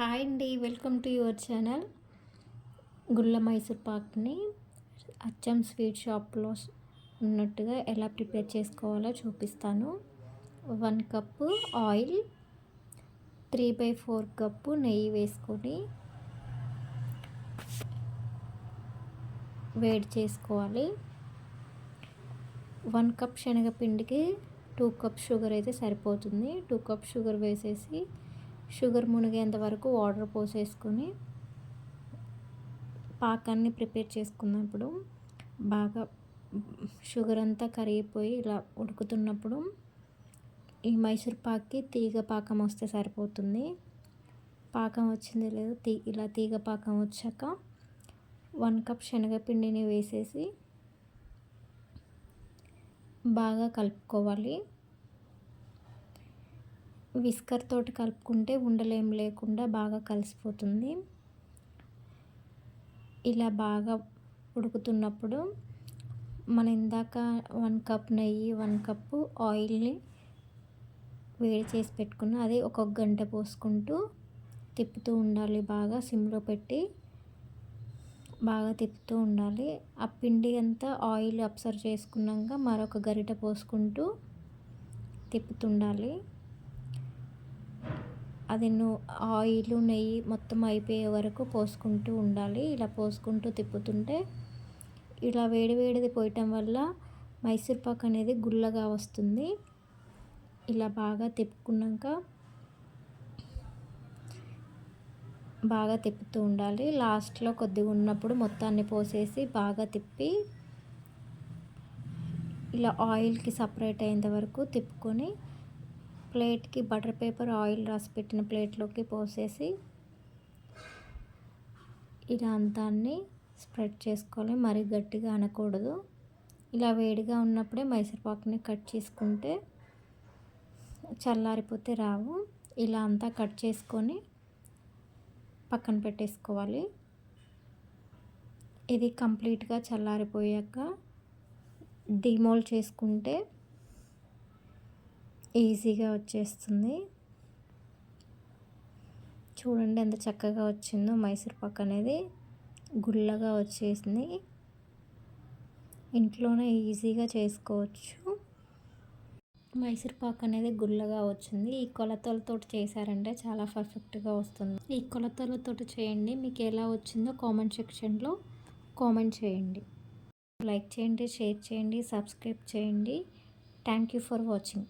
Hi అండి, welcome to your channel. గుల్ల మైసూర్ పాక్ని అచ్చం స్వీట్ షాప్లో ఉన్నట్టుగా ఎలా ప్రిపేర్ చేసుకోవాలో చూపిస్తాను. 1 కప్పు ఆయిల్, 3/4 కప్పు నెయ్యి వేసుకొని వేడి చేసుకోవాలి. 1 కప్ శనగపిండికి 2 కప్ షుగర్ అయితే సరిపోతుంది. 2 కప్ షుగర్ వేసేసి షుగర్ మునిగేంత వరకు వాటర్ పోసేసుకొని పాకాన్ని ప్రిపేర్ చేసుకుందాం. ఇప్పుడు బాగా షుగర్ అంతా కరిగిపోయి ఇలా ఉడుకుతున్నప్పుడు ఈ మైసూర్ పాక్కి తీగ పాకం వస్తే సరిపోతుంది. పాకం వచ్చింది లేదు, ఇలా తీగ పాకం వచ్చాక 1 కప్ శనగపిండిని వేసేసి బాగా కలుపుకోవాలి. విస్కర్ తోటి కలుపుకుంటే ఉండలేం లేకుండా బాగా కలిసిపోతుంది. ఇలా బాగా ఉడుకుతున్నప్పుడు మనం ఇందాక 1 కప్ నెయ్యి, 1 కప్పు ఆయిల్ని వేడి చేసి పెట్టుకున్న అది ఒక్కొక్క గంట పోసుకుంటూ తిప్పుతూ ఉండాలి. బాగా సిమ్లో పెట్టి బాగా తిప్పుతూ ఉండాలి. ఆ పిండి అంతా ఆయిల్ అబ్జర్వ్ చేసుకున్నాక మరొక గరిట పోసుకుంటూ తిప్పుతుండాలి. అది ఆయిల్ నెయ్యి మొత్తం అయిపోయే వరకు పోసుకుంటూ ఉండాలి. ఇలా పోసుకుంటూ తిప్పుతుంటే ఇలా వేడిది పోయటం వల్ల మైసూర్ పాక్ అనేది గుల్లగా వస్తుంది. ఇలా బాగా తిప్పుకున్నాక బాగా తిప్పుతూ ఉండాలి. లాస్ట్లో కొద్దిగా ఉన్నప్పుడు మొత్తాన్ని పోసేసి బాగా తిప్పి ఇలా ఆయిల్కి సపరేట్ అయ్యేంత వరకు తిప్పుకొని ప్లేట్కి బటర్ పేపర్ ఆయిల్ రాసి పెట్టిన ప్లేట్లోకి పోసేసి ఇలా అంతాన్ని స్ప్రెడ్ చేసుకోవాలి. మరీ గట్టిగా అనకూడదు. ఇలా వేడిగా ఉన్నప్పుడే మైసూర్ పాక్ని కట్ చేసుకుంటే చల్లారిపోతే రావు. ఇలా అంతా కట్ చేసుకొని పక్కన పెట్టేసుకోవాలి. ఇది కంప్లీట్గా చల్లారిపోయాక డిమోల్డ్ చేసుకుంటే ఈజీగా వచ్చేస్తుంది. చూడండి ఎంత చక్కగా వచ్చిందో. మైసూర్ పాక్ అనేది గుల్లగా వచ్చేసింది. ఇంట్లోనే ఈజీగా చేసుకోవచ్చు. మైసూర్ పాక్ అనేది గుల్లగా వచ్చింది. ఈ కొలతలతో చేశారంటే చాలా పర్ఫెక్ట్గా వస్తుంది. ఈ కొలతలతో చేయండి. మీకు ఎలా వచ్చిందో కామెంట్ సెక్షన్లో కామెంట్ చేయండి. లైక్ చేయండి, షేర్ చేయండి, సబ్స్క్రైబ్ చేయండి. Thank you for watching.